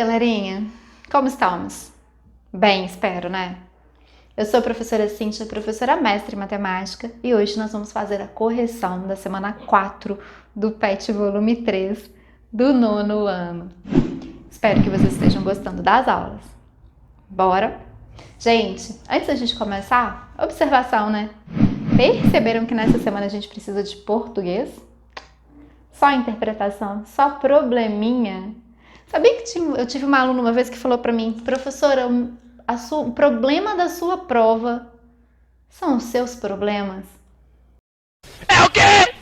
galerinha? Como estamos? Bem, espero, né? Eu sou a professora Cíntia, professora mestre em matemática, e hoje nós vamos fazer a correção da semana 4 do PET volume 3 do 9º ano. Espero que vocês estejam gostando das aulas. Bora? Gente, antes da gente começar, observação, né? Perceberam que nessa semana a gente precisa de português? Só interpretação, só probleminha. Sabia que eu tive uma aluna uma vez que falou pra mim: professora, o problema da sua prova são os seus problemas? É o quê?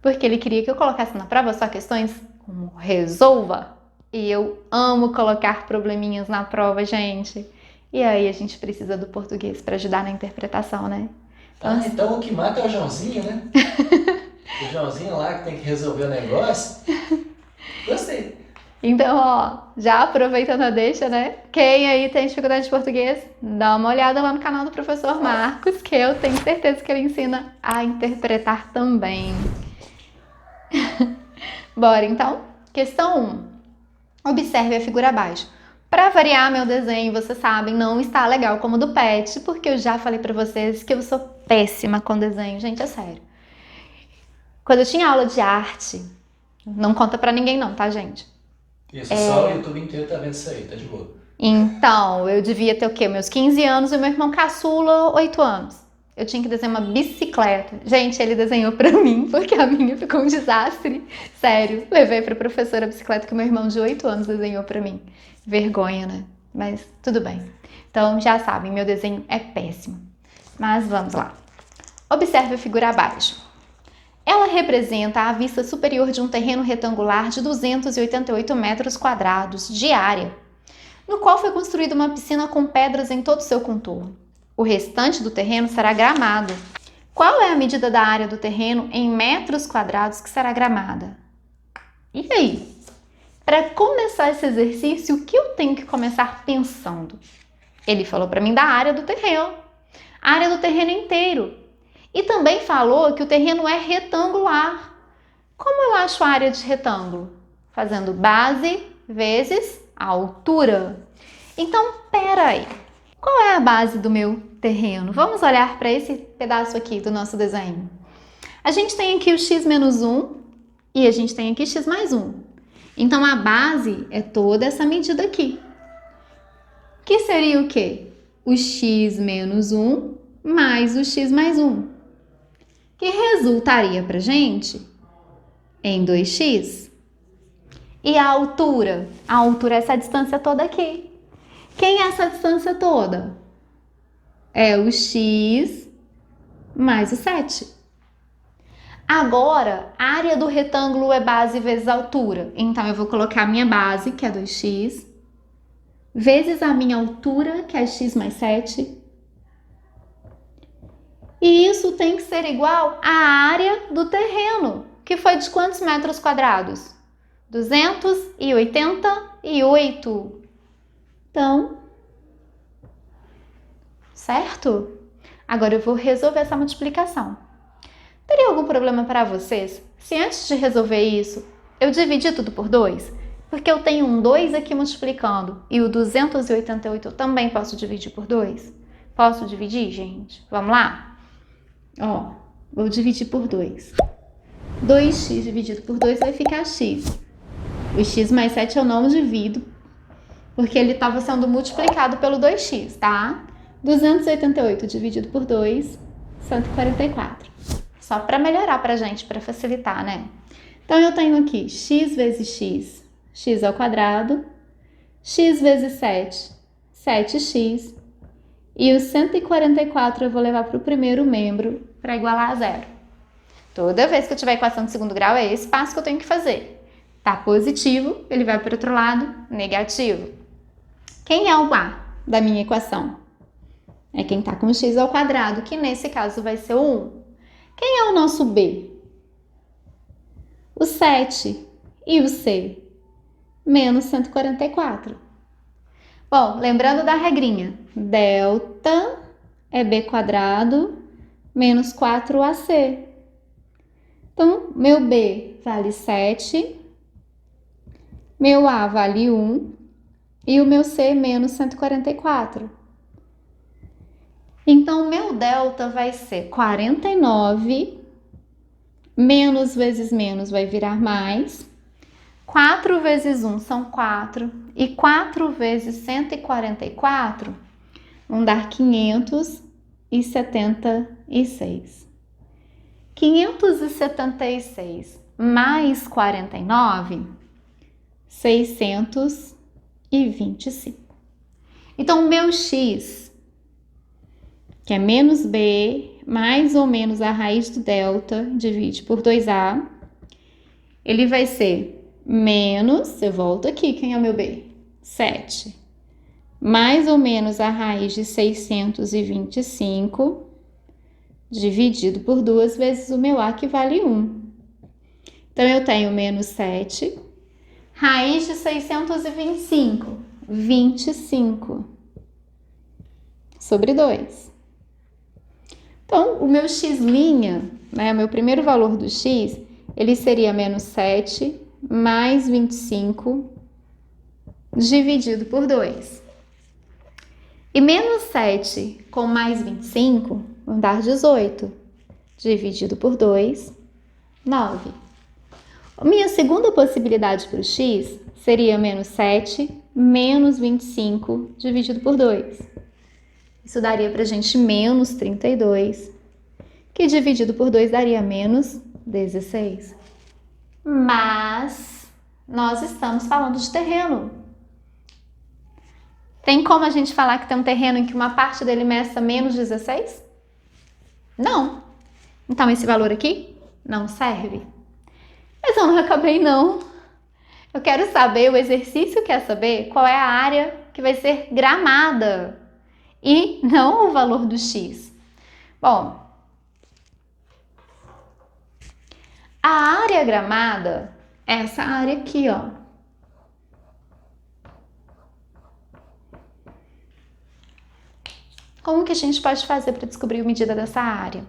Porque ele queria que eu colocasse na prova só questões como resolva. E eu amo colocar probleminhas na prova, gente. E aí a gente precisa do português pra ajudar na interpretação, né? Então o que mata é o Joãozinho, né? O Joãozinho lá que tem que resolver o negócio. Gostei. Então, ó, já aproveitando a deixa, né? Quem aí tem dificuldade de português, dá uma olhada lá no canal do professor Marcos, que eu tenho certeza que ele ensina a interpretar também. Bora, então? Questão 1. Observe a figura abaixo. Para variar meu desenho, vocês sabem, não está legal como o do PET, porque eu já falei pra vocês que eu sou péssima com desenho. Gente, é sério. Quando eu tinha aula de arte, não conta pra ninguém não, tá, gente? Isso, só o YouTube inteiro tá vendo isso aí, tá de boa. Então, eu devia ter o quê? Meus 15 anos e meu irmão caçula, 8 anos. Eu tinha que desenhar uma bicicleta. Gente, ele desenhou pra mim, porque a minha ficou um desastre. Sério, levei pra professora a bicicleta que meu irmão de 8 anos desenhou pra mim. Vergonha, né? Mas tudo bem. Então, já sabem, meu desenho é péssimo. Mas vamos lá. Observe a figura abaixo. Ela representa a vista superior de um terreno retangular de 288 metros quadrados de área, no qual foi construída uma piscina com pedras em todo o seu contorno. O restante do terreno será gramado. Qual é a medida da área do terreno em metros quadrados que será gramada? E aí? Para começar esse exercício, o que eu tenho que começar pensando? Ele falou para mim da área do terreno. A área do terreno inteiro. E também falou que o terreno é retangular. Como eu acho a área de retângulo? Fazendo base vezes a altura. Então, pera aí. Qual é a base do meu terreno? Vamos olhar para esse pedaço aqui do nosso desenho. A gente tem aqui o x menos 1 e a gente tem aqui x mais 1. Então, a base é toda essa medida aqui. Que seria o quê? O x menos 1 mais o x mais 1. Que resultaria pra gente em 2x. E a altura? A altura é essa distância toda aqui. Quem é essa distância toda? É o x mais o 7. Agora, a área do retângulo é base vezes altura. Então, eu vou colocar a minha base, que é 2x, vezes a minha altura, que é x mais 7. E isso tem que ser igual à área do terreno, que foi de quantos metros quadrados? 288. Então, certo? Agora eu vou resolver essa multiplicação. Teria algum problema para vocês se antes de resolver isso, eu dividir tudo por 2? Porque eu tenho um 2 aqui multiplicando e o 288 eu também posso dividir por 2? Posso dividir, gente? Vamos lá? Ó, vou dividir por 2. 2x dividido por 2 vai ficar x. O x mais 7 eu não divido, porque ele estava sendo multiplicado pelo 2x, tá? 288 dividido por 2, 144. Só para melhorar pra gente, para facilitar, né? Então, eu tenho aqui x vezes x, x ao quadrado, x vezes 7, 7x, e o 144 eu vou levar para o primeiro membro para igualar a zero. Toda vez que eu tiver equação de segundo grau, é esse passo que eu tenho que fazer. Tá positivo, ele vai para o outro lado, negativo. Quem é o A da minha equação? É quem tá com x ao quadrado, que nesse caso vai ser o 1. Quem é o nosso B? O 7. E o C? Menos 144. Bom, lembrando da regrinha, delta é b quadrado menos 4ac. Então, meu b vale 7, meu a vale 1 e o meu C menos 144. Então, o meu delta vai ser 49, menos vezes menos vai virar mais, 4 vezes 1 são 4, e 4 vezes 144 vão dar 576. 576 mais 49, 625. Então, o meu x, que é menos b, mais ou menos a raiz do delta, divide por 2a, ele vai ser menos, eu volto aqui, quem é o meu b? 7, mais ou menos a raiz de 625, dividido por 2 vezes o meu a, que vale 1. Então, eu tenho menos 7, raiz de 625, 25, sobre 2. Então, o meu x', né, o meu primeiro valor do x, ele seria menos 7 mais 25 dividido por 2. E menos 7 com mais 25 vão dar 18. Dividido por 2, 9. A minha segunda possibilidade para o x seria menos 7 menos 25 dividido por 2. Isso daria para a gente menos 32, que dividido por 2 daria menos 16. Mas nós estamos falando de terreno. Tem como a gente falar que tem um terreno em que uma parte dele meça menos 16? Não. Então, esse valor aqui não serve. Mas eu não acabei, não. Eu quero saber, o exercício quer saber qual é a área que vai ser gramada e não o valor do x. Bom, a área gramada é essa área aqui, ó. Como que a gente pode fazer para descobrir a medida dessa área?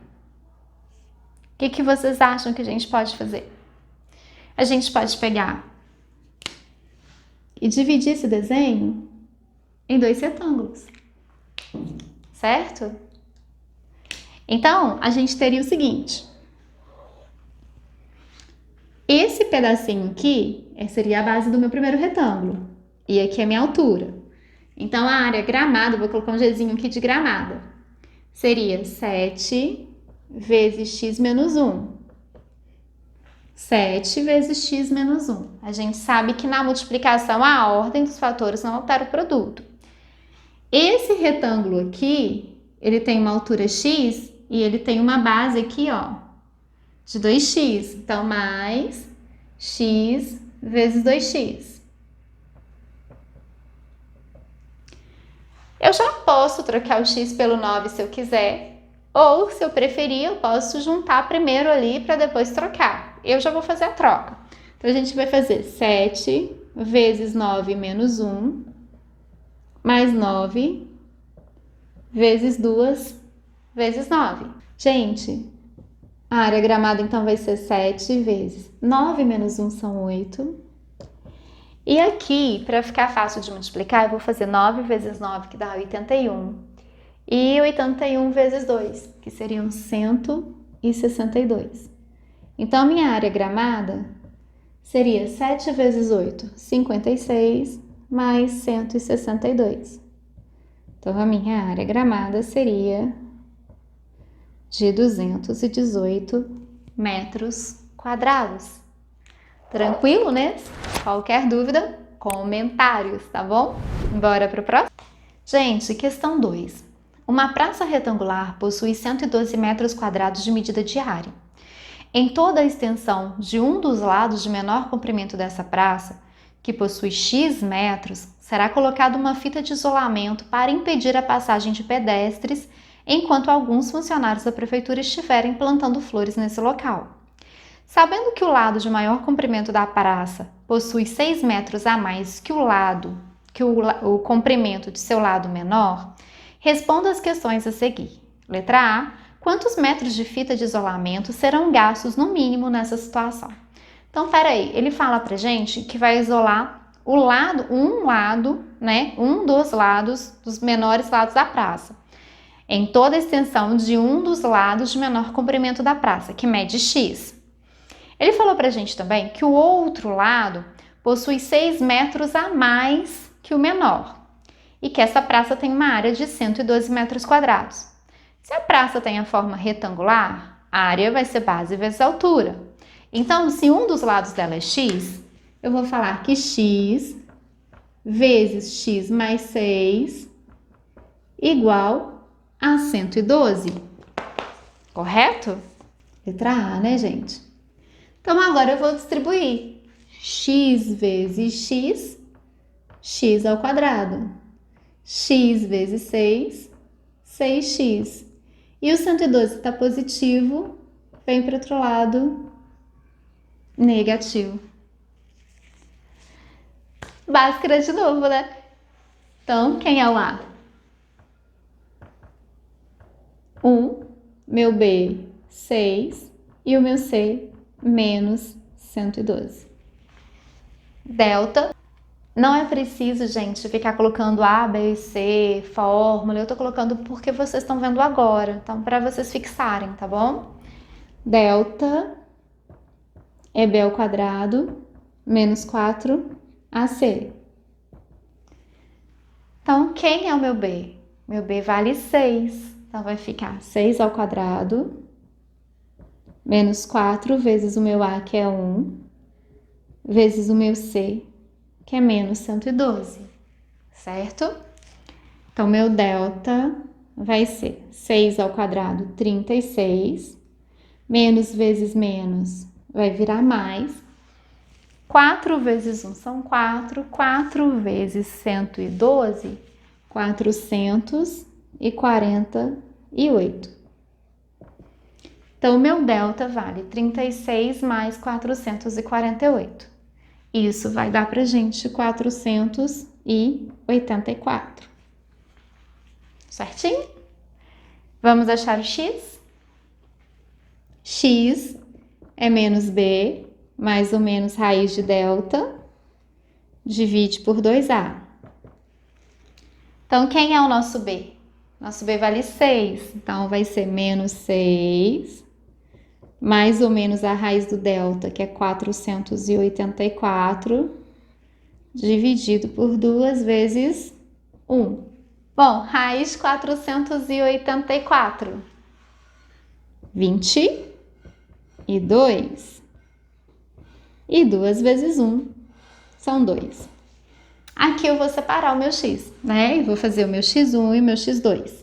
O que vocês acham que a gente pode fazer? A gente pode pegar e dividir esse desenho em 2 retângulos, certo? Então, a gente teria o seguinte. Esse pedacinho aqui seria a base do meu primeiro retângulo. E aqui é a minha altura. Então, a área gramada, vou colocar um Gzinho aqui de gramada, seria 7 vezes x menos 1. 7 vezes x menos 1. A gente sabe que na multiplicação a ordem dos fatores não altera o produto. Esse retângulo aqui, ele tem uma altura x e ele tem uma base aqui, ó, de 2x. Então, mais x vezes 2x. Eu já posso trocar o x pelo 9 se eu quiser, ou se eu preferir, eu posso juntar primeiro ali para depois trocar. Eu já vou fazer a troca. Então, a gente vai fazer 7 vezes 9 menos 1, mais 9 vezes 2 vezes 9. Gente, a área gramada então vai ser 7 vezes 9 menos 1 são 8. E aqui, para ficar fácil de multiplicar, eu vou fazer 9 vezes 9, que dá 81. E 81 vezes 2, que seriam 162. Então, minha área gramada seria 7 vezes 8, 56, mais 162. Então, a minha área gramada seria de 218 metros quadrados. Tranquilo, né? Qualquer dúvida, comentários, tá bom? Bora pro próximo? Gente, questão 2. Uma praça retangular possui 112 metros quadrados de medida de área. Em toda a extensão de um dos lados de menor comprimento dessa praça, que possui x metros, será colocada uma fita de isolamento para impedir a passagem de pedestres, enquanto alguns funcionários da prefeitura estiverem plantando flores nesse local. Sabendo que o lado de maior comprimento da praça possui 6 metros a mais que o comprimento de seu lado menor, responda as questões a seguir. Letra A. Quantos metros de fita de isolamento serão gastos no mínimo nessa situação? Então, peraí, ele fala pra gente que vai isolar um lado, né? Um dos lados, dos menores lados da praça, em toda a extensão de um dos lados de menor comprimento da praça, que mede x. Ele falou pra gente também que o outro lado possui 6 metros a mais que o menor e que essa praça tem uma área de 112 metros quadrados. Se a praça tem a forma retangular, a área vai ser base vezes altura. Então, se um dos lados dela é x, eu vou falar que x vezes x mais 6 igual a 112. Correto? Letra A, né, gente? Então, agora eu vou distribuir x vezes x, x ao quadrado. X vezes 6, 6x. E o 112 está positivo, vem para o outro lado, negativo. Bhaskara de novo, né? Então, quem é o A? 1, meu B, 6 e o meu C, menos 112. Delta. Não é preciso, gente, ficar colocando A, B, C, fórmula. Eu tô colocando porque vocês estão vendo agora. Então, para vocês fixarem, tá bom? Delta é B ao quadrado menos 4AC. Então, quem é o meu B? Meu B vale 6. Então, vai ficar 6 ao quadrado menos 4 vezes o meu A, que é 1, vezes o meu C, que é menos 112, certo? Então, meu delta vai ser 6 ao quadrado, 36, menos vezes menos vai virar mais, 4 vezes 1 são 4, 4 vezes 112, 448. Então, meu delta vale 36 mais 448. Isso vai dar pra gente 484. Certinho? Vamos achar o x? X é menos b, mais ou menos raiz de delta, divide por 2a. Então, quem é o nosso b? Nosso b vale 6, então vai ser menos 6, mais ou menos a raiz do delta, que é 484, dividido por 2 vezes 1. Bom, raiz de 484. 22. E 2 vezes 1 são 2. Aqui eu vou separar o meu x, né? E vou fazer o meu x1 e o meu x2.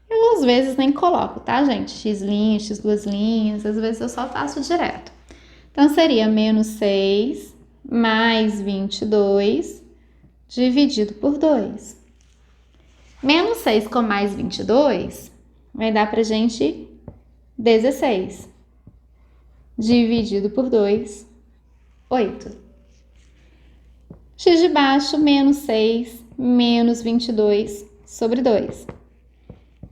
Eu às vezes nem coloco, tá, gente? X linha, x duas linhas, às vezes eu só faço direto. Então, seria menos 6 mais 22 dividido por 2. Menos 6 com mais 22 vai dar pra gente 16. Dividido por 2, 8. X de baixo, menos 6, menos 22 sobre 2.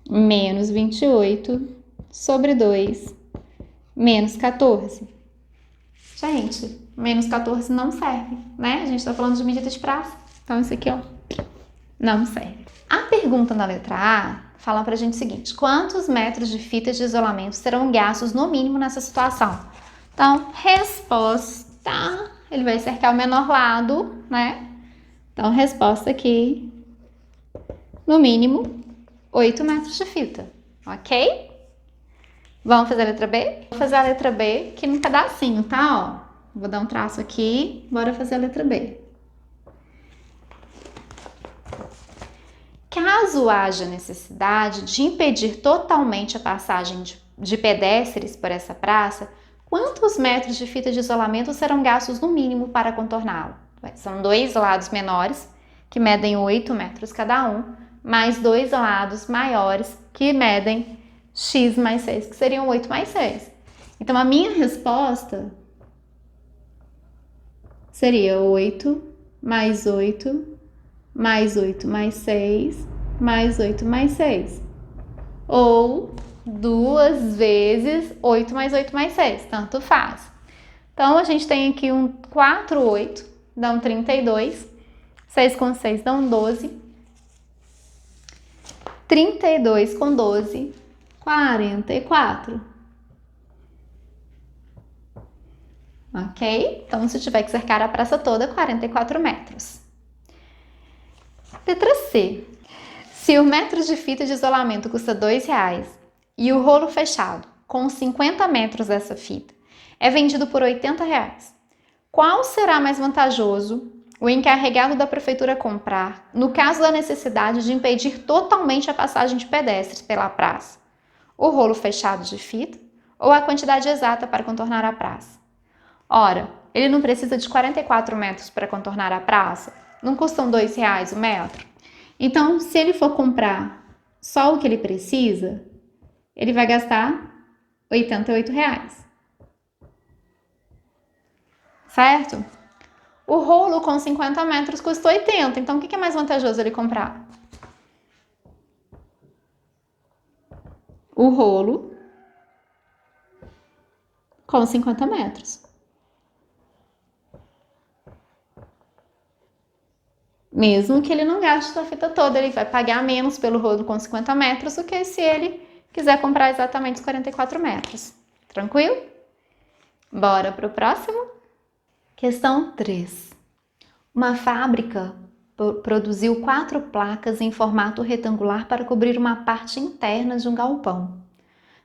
Menos 28 sobre 2, menos 14. Gente, menos 14 não serve, né? A gente tá falando de medida de praça. Então, isso aqui, ó, não serve. A pergunta na letra A fala pra gente o seguinte: quantos metros de fita de isolamento serão gastos no mínimo nessa situação? Então, resposta, ele vai cercar o menor lado, né? Então, resposta aqui, no mínimo, 8 metros de fita, ok? Vamos fazer a letra B? Vou fazer a letra B aqui num pedacinho, tá? Ó, vou dar um traço aqui, bora fazer a letra B. Caso haja necessidade de impedir totalmente a passagem de pedestres por essa praça, quantos metros de fita de isolamento serão gastos no mínimo para contorná-lo? São 2 lados menores, que medem 8 metros cada um, mais 2 lados maiores, que medem x mais 6, que seriam 8 mais 6. Então, a minha resposta seria 8 mais 8 mais 8 mais 6 mais 8 mais 6. Ou 2 vezes 8 mais 8 mais 6, tanto faz. Então, a gente tem aqui um 4, 8, dão 32. 6 com 6 dão 12. 32 com 12, 44. Ok? Então, se tiver que cercar a praça toda, 44 metros. Letra C. Se o metro de fita de isolamento custa R$ 2 e o rolo fechado, com 50 metros dessa fita, é vendido por R$ 80, qual será mais vantajoso o encarregado da prefeitura comprar, no caso da necessidade de impedir totalmente a passagem de pedestres pela praça? O rolo fechado de fita ou a quantidade exata para contornar a praça? Ora, ele não precisa de 44 metros para contornar a praça? Não custam R$ 2 o metro? Então, se ele for comprar só o que ele precisa, ele vai gastar R$ 88. Certo? O rolo com 50 metros custa 80, então o que é mais vantajoso ele comprar? O rolo com 50 metros. Mesmo que ele não gaste a fita toda, ele vai pagar menos pelo rolo com 50 metros do que se ele quiser comprar exatamente os 44 metros. Tranquilo? Bora para o próximo? Questão 3. Uma fábrica produziu 4 placas em formato retangular para cobrir uma parte interna de um galpão.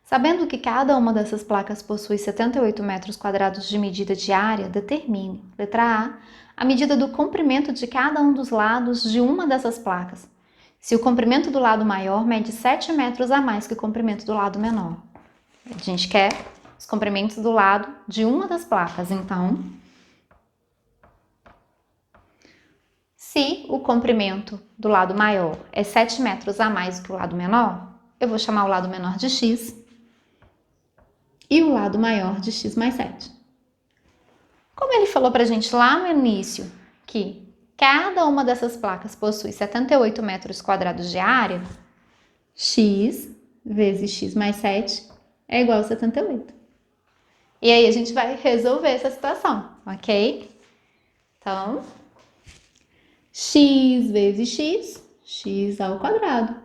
Sabendo que cada uma dessas placas possui 78 metros quadrados de medida de área, determine, letra A medida do comprimento de cada um dos lados de uma dessas placas. Se o comprimento do lado maior mede 7 metros a mais que o comprimento do lado menor. A gente quer os comprimentos do lado de uma das placas, então... Se o comprimento do lado maior é 7 metros a mais que o lado menor, eu vou chamar o lado menor de x e o lado maior de x mais 7. Como ele falou pra gente lá no início que cada uma dessas placas possui 78 metros quadrados de área, x vezes x mais 7 é igual a 78. E aí a gente vai resolver essa situação, ok? Então... x vezes x, x ao quadrado.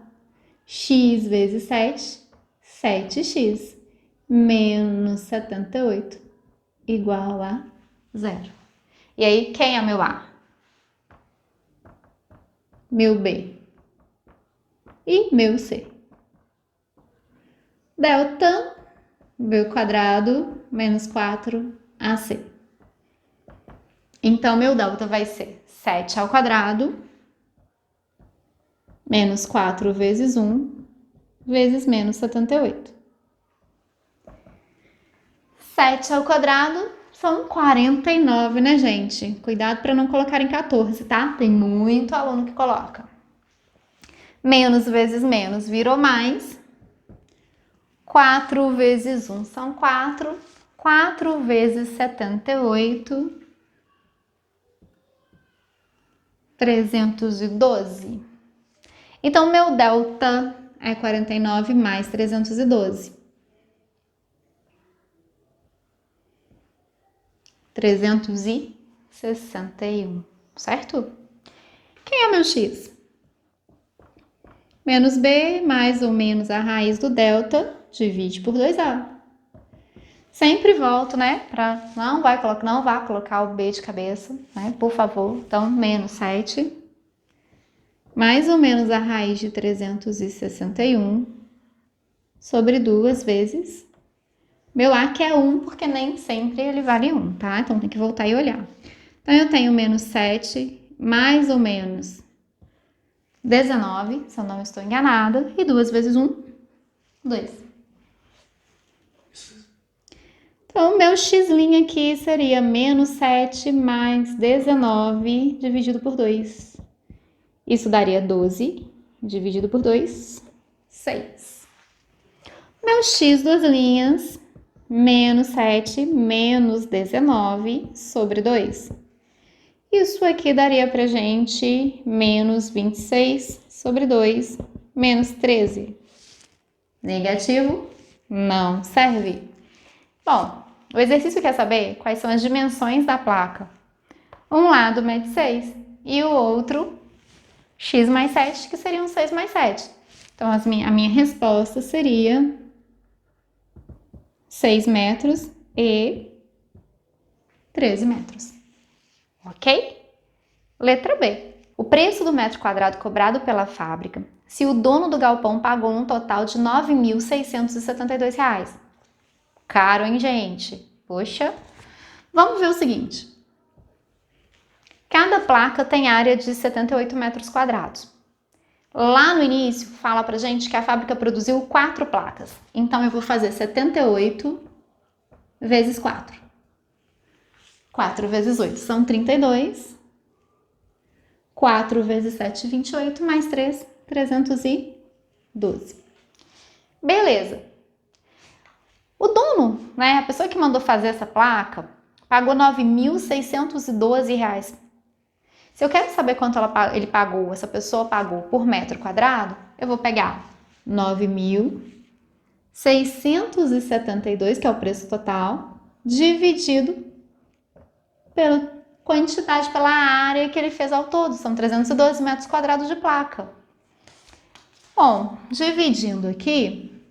X vezes 7, 7x, menos 78, igual a 0. E aí, quem é meu A? Meu B. E meu C. Delta, B quadrado, menos 4AC. Então, meu delta vai ser 7 ao quadrado, menos 4 vezes 1, vezes menos 78. 7 ao quadrado são 49, né, gente? Cuidado para não colocar em 14, tá? Tem muito aluno que coloca. Menos vezes menos virou mais. 4 vezes 1 são 4. 4 vezes 78... 312. Então, meu delta é 49 mais 312. 361, certo? Quem é o meu x? Menos b mais ou menos a raiz do delta, divide por 2a. Sempre volto, né? Não vá colocar o b de cabeça, né? Por favor. Então, menos 7, mais ou menos a raiz de 361, sobre 2 vezes. Meu A que é 1, porque nem sempre ele vale 1, tá? Então, tem que voltar e olhar. Então, eu tenho menos 7, mais ou menos 19, se eu não estou enganada. E 2 vezes 1, 2. Então, meu x' aqui seria menos 7 mais 19 dividido por 2. Isso daria 12 dividido por 2, 6. Meu x, 2 linhas, menos 7 menos 19 sobre 2. Isso aqui daria pra gente menos 26 sobre 2, menos 13. Negativo? Não serve. Bom, o exercício quer saber quais são as dimensões da placa. Um lado mede 6 e o outro x mais 7, que seriam 6 mais 7. Então, a minha resposta seria 6 metros e 13 metros. Ok? Letra B. O preço do metro quadrado cobrado pela fábrica, se o dono do galpão pagou um total de R$ 9.672. Caro, hein, gente? Poxa. Vamos ver o seguinte. Cada placa tem área de 78 metros quadrados. Lá no início, fala pra gente que a fábrica produziu 4 placas. Então, eu vou fazer 78 vezes 4. 4 vezes 8 são 32. 4 vezes 7, 28, mais 3, 312. Beleza. O dono, né, a pessoa que mandou fazer essa placa, pagou R$ 9.612. Se eu quero saber quanto ele pagou, essa pessoa pagou por metro quadrado, eu vou pegar 9.672, que é o preço total, dividido pela quantidade, pela área que ele fez ao todo. São 312 metros quadrados de placa. Bom, dividindo aqui,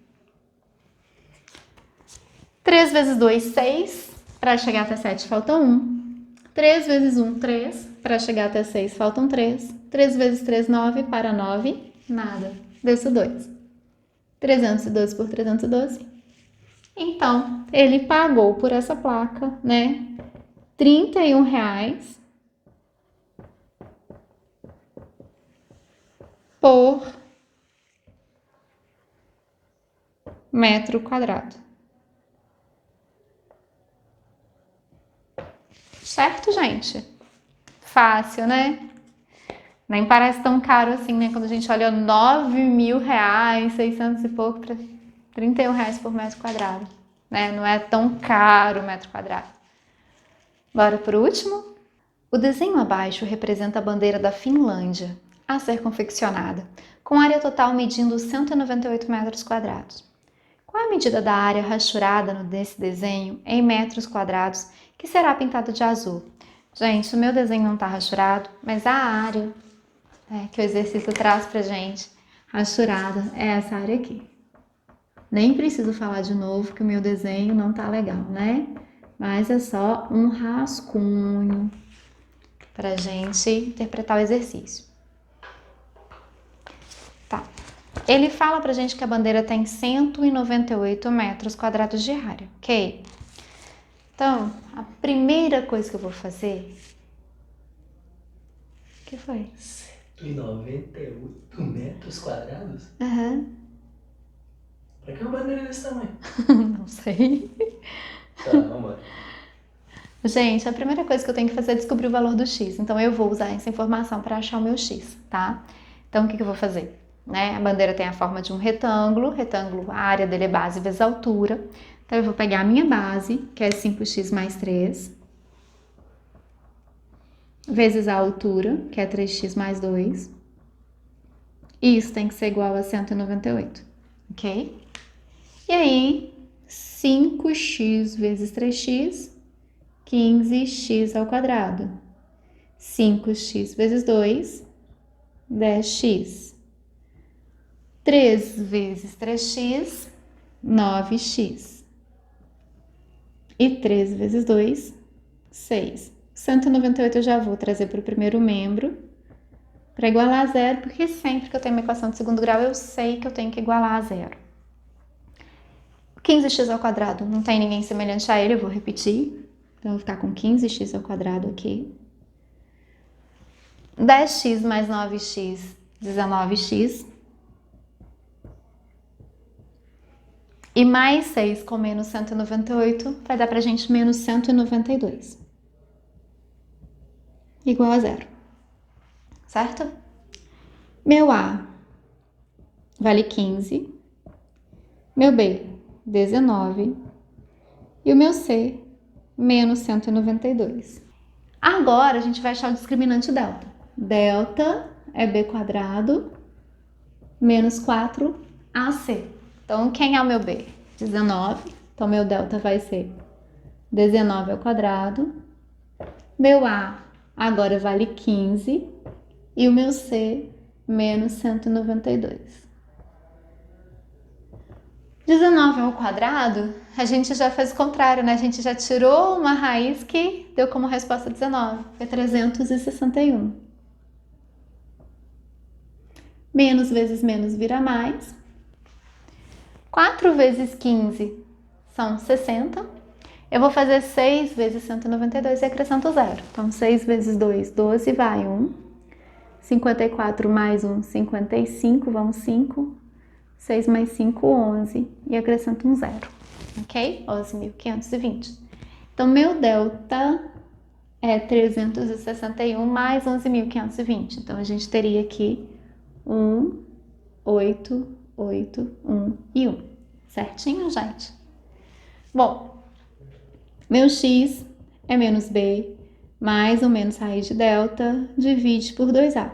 3 vezes 2, 6. Para chegar até 7, falta 1. 3 vezes 1, 3. Para chegar até 6, faltam 3. 3 vezes 3, 9. Para 9, nada. Deu-se 2. 312 por 312. Então, ele pagou por essa placa, né? R$ 31,00 por metro quadrado. Certo, gente? Fácil, né? Nem parece tão caro assim, né? Quando a gente olha R$ 9.000, 600 e pouco, para R$ 31,00 por metro quadrado, né? Não é tão caro o metro quadrado. Bora pro último? O desenho abaixo representa a bandeira da Finlândia a ser confeccionada, com área total medindo 198 metros quadrados. Qual a medida da área rachurada nesse desenho em metros quadrados que será pintada de azul? Gente, o meu desenho não está rachurado, mas a área que o exercício traz pra gente, rachurada, é essa área aqui. Nem preciso falar de novo que o meu desenho não tá legal, né? Mas é só um rascunho pra gente interpretar o exercício. Tá. Ele fala pra gente que a bandeira tem 198 metros quadrados de área, ok? Então, a primeira coisa que eu vou fazer... O que foi? 198 metros quadrados? Aham. Pra que uma bandeira desse tamanho? Não sei. Tá, vamos lá. Gente, a primeira coisa que eu tenho que fazer é descobrir o valor do x. Então, eu vou usar essa informação para achar o meu x, tá? Então, o que eu vou fazer? Né? A bandeira tem a forma de um retângulo. Retângulo, a área dele é base vezes altura. Então, eu vou pegar a minha base, que é 5x mais 3, vezes a altura, que é 3x mais 2. E isso tem que ser igual a 198, ok? E aí, 5x vezes 3x, 15x ao quadrado. 5x vezes 2, 10x. 3 vezes 3x, 9x. E 3 vezes 2, 6. 198 eu já vou trazer para o primeiro membro, para igualar a zero, porque sempre que eu tenho uma equação de segundo grau, eu sei que eu tenho que igualar a zero. 15x ao quadrado, não tem ninguém semelhante a ele, eu vou repetir. Então, eu vou ficar com 15x ao quadrado aqui. 10x mais 9x, 19x. E mais 6 com menos 198 vai dar pra gente menos 192. Igual a zero. Certo? Meu A vale 15. Meu B, 19. E o meu C, menos 192. Agora, a gente vai achar o discriminante delta. Delta é B quadrado menos 4AC. Então, quem é o meu B? 19. Então, meu delta vai ser 19 ao quadrado. Meu A agora vale 15 e o meu C menos 192. 19 ao quadrado, a gente já fez o contrário, né? A gente já tirou uma raiz que deu como resposta 19, que é 361. Menos vezes menos vira mais. 4 vezes 15 são 60. Eu vou fazer 6 vezes 192 e acrescento 0. Então, 6 vezes 2, 12, vai 1. 54 mais 1, 55, vão 5. 6 mais 5, 11. E acrescento um 0. Ok? 11.520. Então, meu delta é 361 mais 11.520. Então, a gente teria aqui 1, 8, 8, 1 e 1. Certinho, gente? Bom, meu x é menos b, mais ou menos raiz de delta, divide por 2a.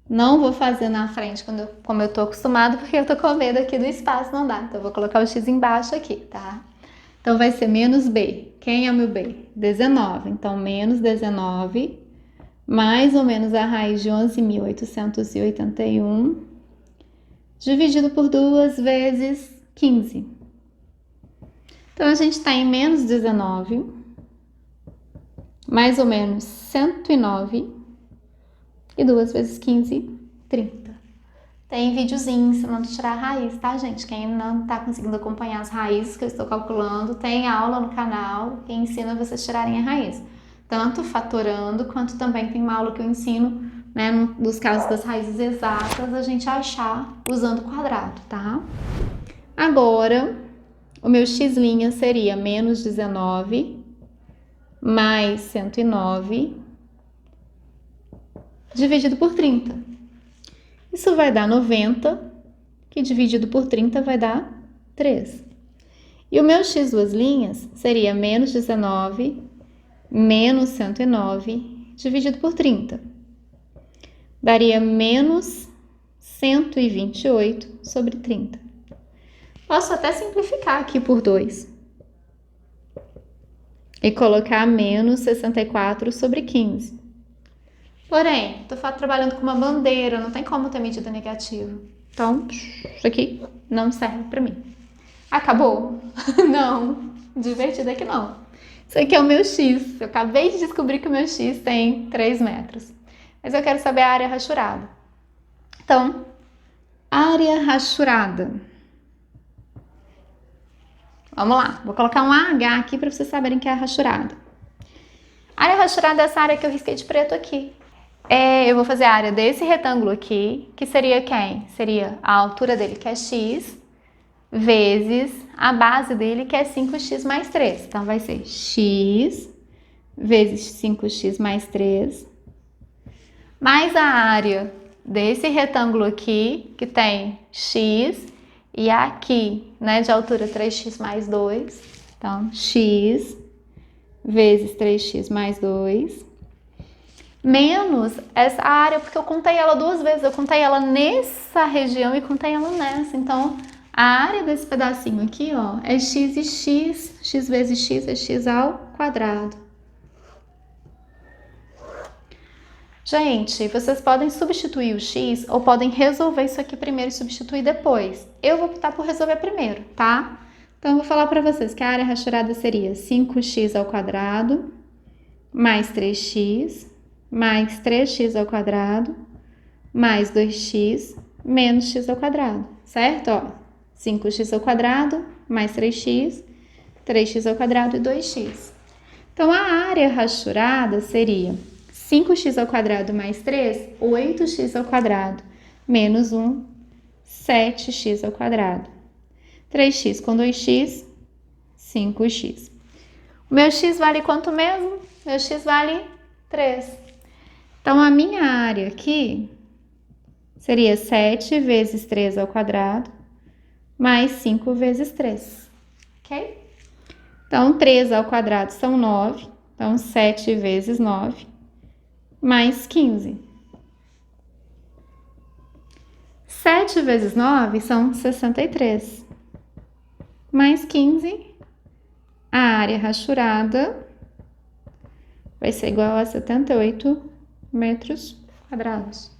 Não vou fazer na frente como eu tô acostumado, porque eu tô com medo aqui do espaço, não dá. Então, eu vou colocar o x embaixo aqui, tá? Então, vai ser menos b. Quem é o meu b? 19. Então, menos 19, mais ou menos a raiz de 11.881, dividido por 2 vezes 15. Então, a gente está em menos 19, mais ou menos 109, e 2 vezes 15, 30. Tem videozinho ensinando a tirar a raiz, tá, gente? Quem não tá conseguindo acompanhar as raízes que eu estou calculando, tem aula no canal que ensina vocês a tirarem a raiz. Tanto fatorando, quanto também tem uma aula que eu ensino, né, nos casos das raízes exatas, a gente achar usando o quadrado, tá? Agora, o meu x' seria menos 19 mais 109 dividido por 30. Isso vai dar 90, que dividido por 30 vai dar 3. E o meu x duas linhas seria menos 19 menos 109 dividido por 30. Daria menos 128 sobre 30. Posso até simplificar aqui por 2. E colocar menos 64 sobre 15. Porém, estou trabalhando com uma bandeira, não tem como ter medida negativa. Então, isso aqui não serve para mim. Acabou? Não, divertido é que não. Isso aqui é o meu x. Eu acabei de descobrir que o meu x tem 3 metros. Mas eu quero saber a área rachurada. Então, área rachurada. Vamos lá, vou colocar um AH aqui para vocês saberem que é a rachurada. A área rachurada é essa área que eu risquei de preto aqui. Eu vou fazer a área desse retângulo aqui, que seria quem? Seria a altura dele, que é x, vezes a base dele, que é 5x mais 3. Então, vai ser x vezes 5x mais 3, mais a área desse retângulo aqui, que tem x, e aqui, né, de altura 3x mais 2. Então, x vezes 3x mais 2. Menos essa área, porque eu contei ela 2 vezes. Eu contei ela nessa região e contei ela nessa. Então, a área desse pedacinho aqui, ó, é x e x. X vezes x é x ao quadrado. Gente, vocês podem substituir o x ou podem resolver isso aqui primeiro e substituir depois. Eu vou optar por resolver primeiro, tá? Então, eu vou falar para vocês que a área rachurada seria 5x ao quadrado mais 3x mais 3x ao quadrado mais 2x menos x ao quadrado, certo? Ó, 5x ao quadrado mais 3x, 3x ao quadrado e 2x. Então, a área rachurada seria 5x ao quadrado mais 3, 8x ao quadrado, menos 1, 7x ao quadrado. 3x com 2x, 5x. O meu x vale quanto mesmo? Meu x vale 3. Então, a minha área aqui seria 7 vezes 3 ao quadrado, mais 5 vezes 3, ok? Então, 3 ao quadrado são 9, então 7 vezes 9, mais 15. 7 vezes 9 são 63, mais 15, a área rachurada vai ser igual a 78 metros quadrados.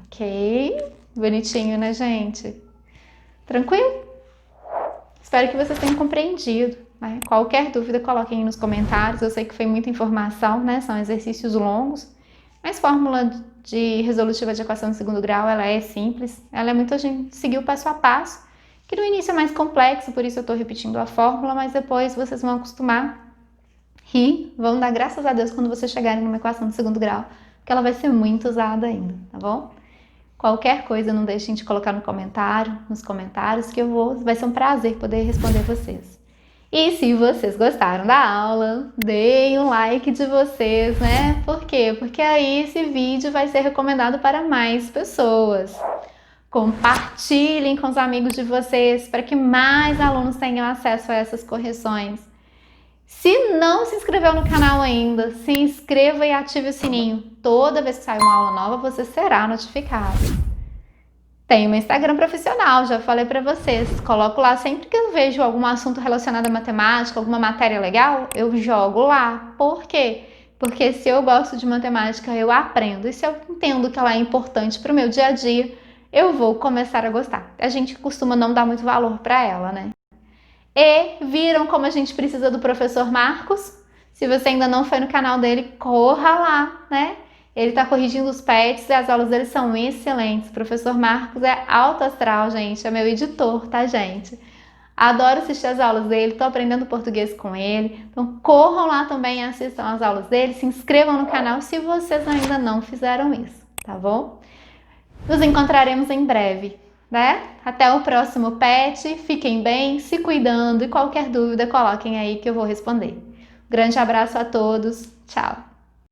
Ok? Bonitinho, né, gente? Tranquilo? Espero que vocês tenham compreendido, né? Qualquer dúvida, coloquem aí nos comentários. Eu sei que foi muita informação, né? São exercícios longos, mas fórmula de resolutiva de equação de segundo grau, ela é simples. Ela é muito a gente seguir o passo a passo, que no início é mais complexo, por isso eu estou repetindo a fórmula, mas depois vocês vão acostumar e vão dar graças a Deus quando vocês chegarem numa equação de segundo grau, porque ela vai ser muito usada ainda, tá bom? Qualquer coisa, não deixem de colocar nos comentários, que vai ser um prazer poder responder vocês. E se vocês gostaram da aula, deem um like de vocês, né? Por quê? Porque aí esse vídeo vai ser recomendado para mais pessoas. Compartilhem com os amigos de vocês para que mais alunos tenham acesso a essas correções. Se não se inscreveu no canal ainda, se inscreva e ative o sininho. Toda vez que sair uma aula nova, você será notificado. Tem meu Instagram profissional, já falei para vocês. Coloco lá sempre que eu vejo algum assunto relacionado à matemática, alguma matéria legal, eu jogo lá. Por quê? Porque se eu gosto de matemática, eu aprendo. E se eu entendo que ela é importante para o meu dia a dia, eu vou começar a gostar. A gente costuma não dar muito valor para ela, né? E viram como a gente precisa do professor Marcos? Se você ainda não foi no canal dele, corra lá, né? Ele tá corrigindo os PETs e as aulas dele são excelentes. O professor Marcos é alto astral, gente. É meu editor, tá, gente? Adoro assistir as aulas dele, tô aprendendo português com ele. Então corram lá também e assistam as aulas dele. Se inscrevam no canal se vocês ainda não fizeram isso, tá bom? Nos encontraremos em breve, né? Até o próximo PET. Fiquem bem, se cuidando e qualquer dúvida coloquem aí que eu vou responder. Grande abraço a todos. Tchau!